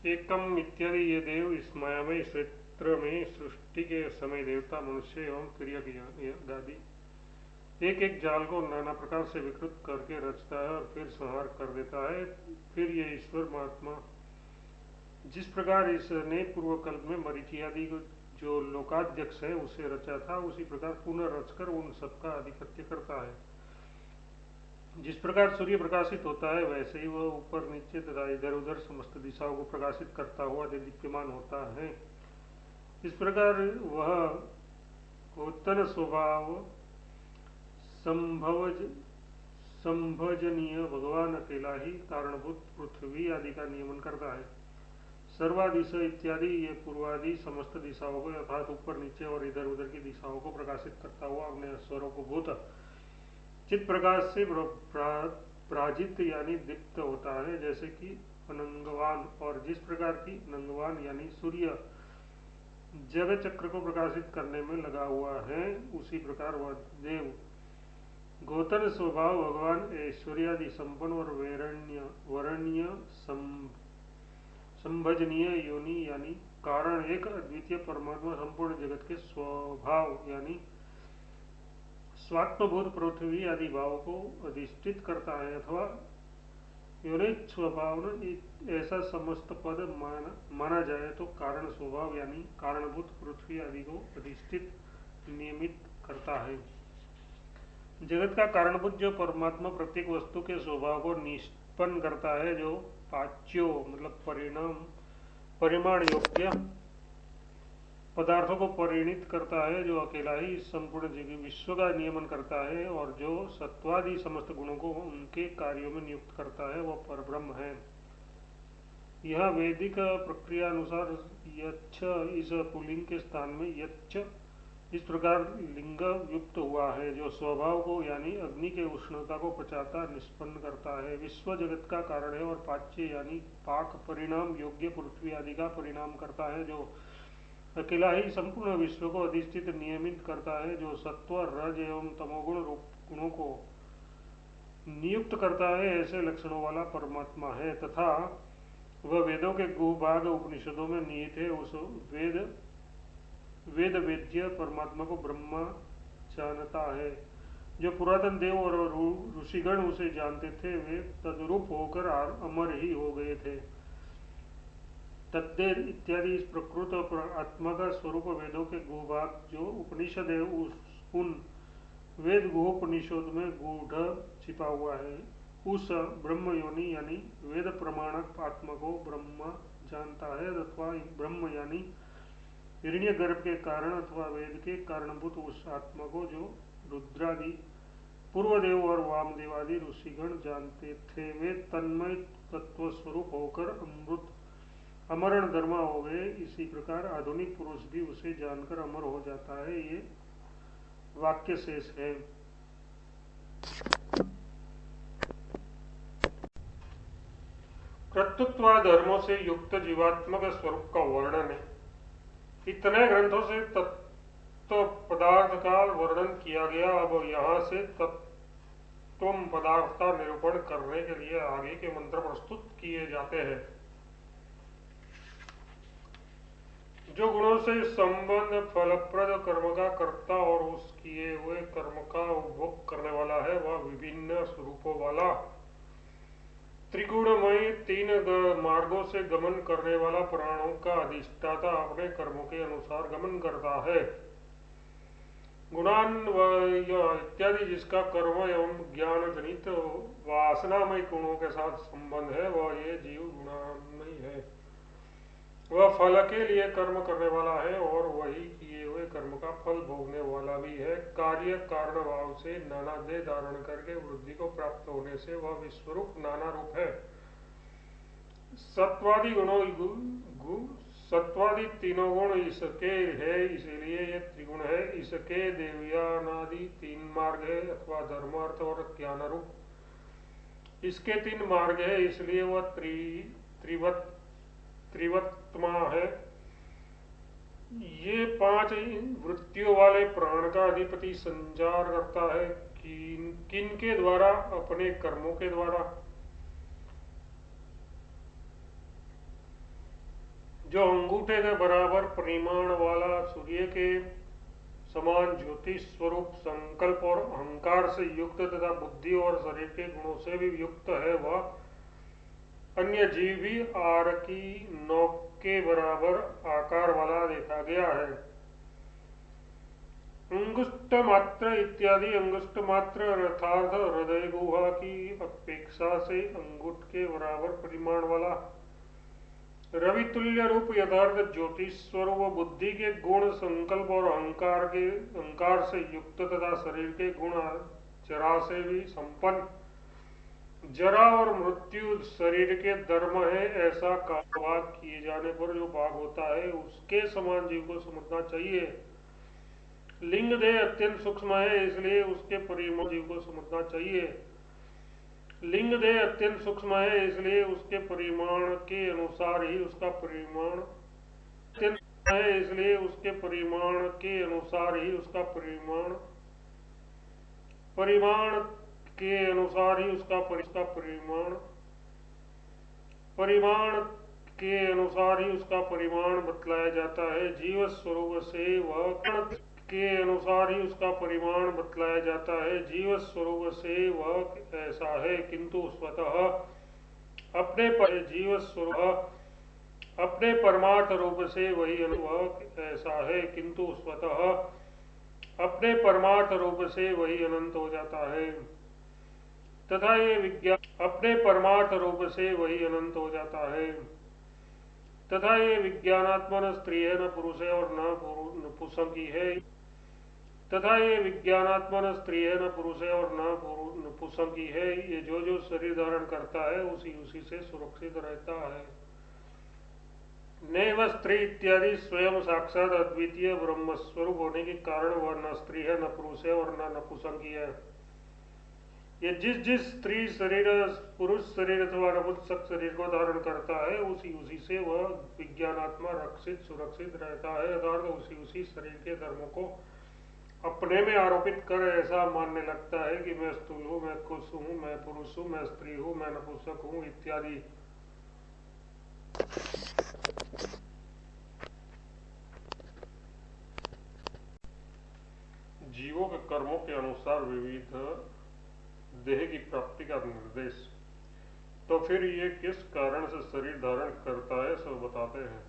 एकम इत्यादि ये देव इस मायामय क्षेत्र में सृष्टि के समय देवता मनुष्य एवं क्रिया आदि एक एक जाल को नाना प्रकार से विकृत करके रचता है और फिर संहार कर देता है। फिर ये ईश्वर महात्मा जिस प्रकार इसने पूर्व कल्प में मरीचि आदि जो लोकाध्यक्ष है उसे रचा था, उसी प्रकार पुनः रचकर उन सबका आधिपत्य करता है। जिस प्रकार सूर्य प्रकाशित होता है वैसे ही वह ऊपर नीचे तथा इधर उधर समस्त दिशाओं को प्रकाशित करता हुआ दीप्यमान होता है। इस प्रकार वह उत्तन स्वभाव संभजनीय भगवान अकेला ही कारणभूत पृथ्वी आदि का नियमन करता है। सर्वादिश इत्यादि ये पूर्वादि समस्त दिशाओं को अर्थात ऊपर नीचे और इधर उधर की दिशाओं को प्रकाशित करता हुआ अपने स्वरों को भूत चित प्रकाश से प्राजित यानी दीप्त होता है, जैसे कि अनंगवान। और जिस प्रकार की नंगवान यानी सूर्य जगत चक्र को प्रकाशित करने में लगा हुआ है, उसी प्रकार वह देव गौतम स्वभाव भगवान ऐश्वर्यादि संपन्न और वरण्य संभजनीय योनि यानी कारण एक अद्वितीय परमात्मा संपूर्ण जगत के स्वभाव यानी स्वात्मभूत पृथ्वी आदि भाव को अधिष्ठित करता है, अथवा योनित स्वभाव ऐसा समस्त पद माना जाए तो कारण स्वभाव यानी कारणभूत पृथ्वी आदि को अधिष्ठित नियमित करता है। जगत का कारणभूत जो परमात्मा प्रत्येक वस्तु के स्वभाव को निष्पन्न करता है, जो पाच्यो मतलब परिमाण योग्य पदार्थों को परिणित करता है, जो अकेला ही संपूर्ण विश्व का नियमन करता है और जो सत्वादि समस्त गुणों को उनके कार्यों में नियुक्त करता है, वह परब्रह्म है। यह वैदिक प्रक्रिया अनुसार यच्छ इस पुल्लिंग के स्थान में यच्छ इस प्रकार लिंग युक्त हुआ है, जो स्वभाव को यानी अग्नि के उष्णता को पचाता निष्पन्न करता है। विश्व जगत का कारण है और पाच्य यानी पाक परिणाम योग्य पृथ्वी आदि का परिणाम करता है, जो अकेला ही संपूर्ण विश्व को अधिष्ठित नियमित करता है, जो सत्व रज एवं तमोगुण गुणों को नियुक्त करता है, ऐसे लक्षणों वाला परमात्मा है। तथा वह वेदों के गुभाग उपनिषदों में निहित है। उस वेद वेद्य परमात्मा को ब्रह्मा जानता है। जो पुरातन देव और ऋषिगण उसे जानते थे, वे तद्रूप होकर अमर ही हो गए थे। तद्देव इत्यादि इस प्रकृत आत्मा का स्वरूप वेदों के गुभाग जो उपनिषद है, उन वेद गुहोपनिषद में गूढ़ छिपा हुआ है। उस ब्रह्म योनि यानी वेद प्रमाणक आत्मा को ब्रह्मा जानता है, अथवा ब्रह्म यानी हिरण्य गर्भ के कारण अथवा वेद के कारणभूत उस आत्मा को जो रुद्रादि पूर्वदेव और वामदेव आदि ऋषिगण जानते थे, वे तन्मय तत्व स्वरूप होकर अमरण धर्मा हो गए। इसी प्रकार आधुनिक पुरुष भी उसे जानकर अमर हो जाता है। ये वाक्य शेष है। कर्तृत्व धर्मों से युक्त जीवात्मक स्वरूप का वर्णन है। इतने ग्रंथों से तत्व पदार्थ का वर्णन किया गया। अब यहाँ से तत्व पदार्थ का निरूपण करने के लिए आगे के मंत्र प्रस्तुत किए जाते हैं। जो गुणों से संबंध फलप्रद कर्म का कर्ता और उस किए हुए कर्म का उपभोग करने वाला है, वह विभिन्न स्वरूपों वाला त्रिगुणमय तीन मार्गों से गमन करने वाला प्राणों का अधिष्ठाता अपने कर्मों के अनुसार गमन करता है। गुणान्वय इत्यादि जिसका कर्म एवं ज्ञान जनित वासनामय गुणों के साथ संबंध है, वह ये जीव गुणान्वय है। वह फल के लिए कर्म करने वाला है और वही किए हुए कर्म का फल भोगने वाला भी है। कार्य कारण भाव से नाना देह धारण करके वृद्धि को प्राप्त होने से वह विश्वरूप नाना रूप है। सत्वादि तीनों गुण इसके है, इसीलिए ये त्रिगुण है। इसके देवयानादि तीन मार्ग है, अथवा धर्म अर्थ और ज्ञान रूप इसके तीन मार्ग है, इसलिए वह त्रिवत्मा है। ये पांच वृत्तियों वाले प्राण का अधिपति संचार करता है। किन के द्वारा? अपने कर्मों के द्वारा। जो अंगूठे के बराबर परिमाण वाला सूर्य के समान ज्योति स्वरूप संकल्प और अहंकार से युक्त तथा बुद्धि और शरीर के गुणों से भी युक्त है, वह अन्य जीव भी आर की नोक के बराबर आकार वाला देखा गया है। अंगुष्ठ मात्र इत्यादि अंगुष्ठ मात्र अर्थात हृदय गुहा की अपेक्षा से अंगुष्ठ के बराबर परिमाण वाला रवितुल्य रूप यथार्थ ज्योति स्वरूप बुद्धि के गुण संकल्प और अहंकार से युक्त तथा शरीर के गुण जरा से भी संपन्न, जरा और मृत्यु शरीर के धर्म है ऐसा भाग किए जाने पर जो भाग होता है उसके समान जीव को समझना चाहिए। लिंग देह अत्यंत सूक्ष्म है इसलिए उसके परिमाण जीव को समझना चाहिए। लिंग देह अत्यंत सूक्ष्म है इसलिए उसके परिमाण के अनुसार ही उसका परिमाण है, इसलिए उसके परिमाण के अनुसार ही उसका परिमाण के अनुसार ही उसका परिमाण के अनुसार ही उसका परिमाण बतलाया जाता है। जीव स्वरूप से वह के अनुसार ही उसका परिमाण बतलाया जाता है। जीव स्वरूप से वह ऐसा है किंतु स्वतः अपने जीव स्वरूप अपने परमार्थ रूप से वही वह ऐसा है किंतु स्वतः अपने परमार्थ रूप से वही अनंत हो जाता है तथा ये विज्ञान अपने परमार्थ रूप से वही अनंत हो जाता है तथा ये विज्ञानात्मा न स्त्री है न पुरुष है और न नपुंसकी है तथा ये विज्ञानात्मा न स्त्री है न पुरुष है और न नपुंसकी है। ये जो शरीर धारण करता है उसी से सुरक्षित रहता है। नैव स्त्री इत्यादि स्वयं साक्षात अद्वितीय ब्रह्म स्वरूप होने के कारण वह न स्त्री है न पुरुष है और न नपुंसकी है। ये जिस स्त्री शरीर पुरुष शरीर अथवा नपुंसक शरीर को धारण करता है उसी से वह विज्ञानात्मा रक्षित सुरक्षित रहता है, अर्थात उसी शरीर के धर्मों को अपने में आरोपित कर ऐसा मानने लगता है कि मैं स्थूल हूँ, मैं कुश हूँ, मैं पुरुष हूँ, मैं स्त्री हूँ, मैं नपुंसक हूँ इत्यादि। जीवों के कर्मों के अनुसार विविध देह की प्राप्ति का निर्देश। तो फिर ये किस कारण से शरीर धारण करता है सब बताते हैं।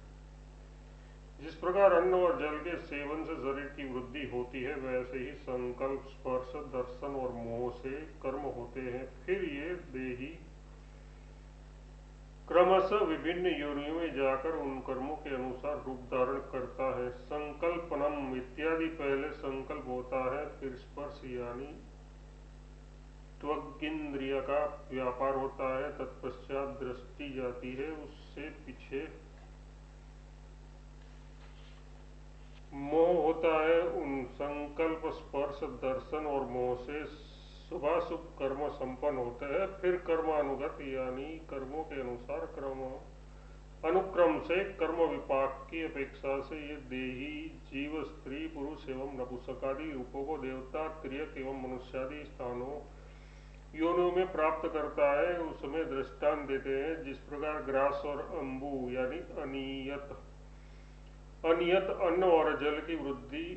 जिस प्रकार अन्न और जल के सेवन से शरीर की वृद्धि होती है वैसे ही संकल्प स्पर्श दर्शन और मोह से कर्म होते हैं। फिर ये देही क्रमशः विभिन्न योनियों में जाकर उन कर्मों के अनुसार रूप धारण करता है। संकल्पनम इत्यादि पहले संकल्प होता है, फिर स्पर्श यानी त्वगिंद्रिय का व्यापार होता है, तत्पश्चात दृष्टि जाती है, उससे पीछे मोह होता है। उन संकल्प स्पर्श दर्शन और मोह से शुभाशुभ कर्म संपन्न होते हैं। फिर कर्मानुगत यानी कर्मों के अनुसार अनुक्रम से कर्म विपाक की अपेक्षा से ये देही जीव स्त्री पुरुष एवं नपुंसकादि रूपों को देवता त्रियक एवं मनुष्यादि स्थानों योनियों में प्राप्त करता है। उसमें दृष्टांत देते हैं। जिस प्रकार ग्रास और अंबु यानी अनियत अन्न और जल की वृद्धि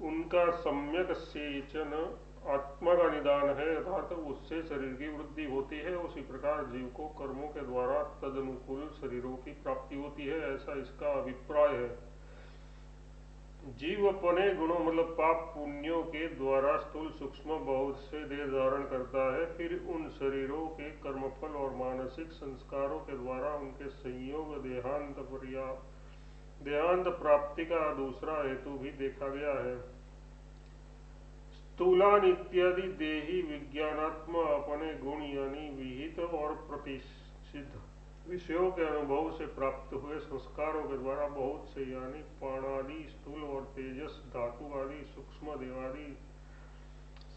उनका सम्यक सेचन आत्मा का निदान है, अर्थात उससे शरीर की वृद्धि होती है, उसी प्रकार जीव को कर्मों के द्वारा तदनुकूल शरीरों की प्राप्ति होती है, ऐसा इसका अभिप्राय है। जीव अपने गुणों मतलब पाप पुण्यों के द्वारा स्थूल सूक्ष्म बहुत से देह धारण करता है। फिर उन शरीरों के कर्मफल और मानसिक संस्कारों के द्वारा उनके संयोग देहांत प्राप्ति का दूसरा हेतु भी देखा गया है। स्थूलान इत्यादि देही विज्ञानात्मा अपने गुण यानी विहित और प्रतिष्ठित विषयों के अनुभव से प्राप्त हुए संस्कारों के द्वारा बहुत से यानी प्राणादि स्थूल और तेजस धातु आदि सूक्ष्म देवादि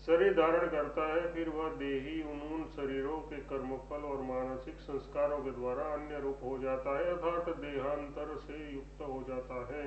शरीर धारण करता है। फिर वह देही उन शरीरों के कर्मफल और मानसिक संस्कारों के द्वारा अन्य रूप हो जाता है, अर्थात देहांतर से युक्त हो जाता है।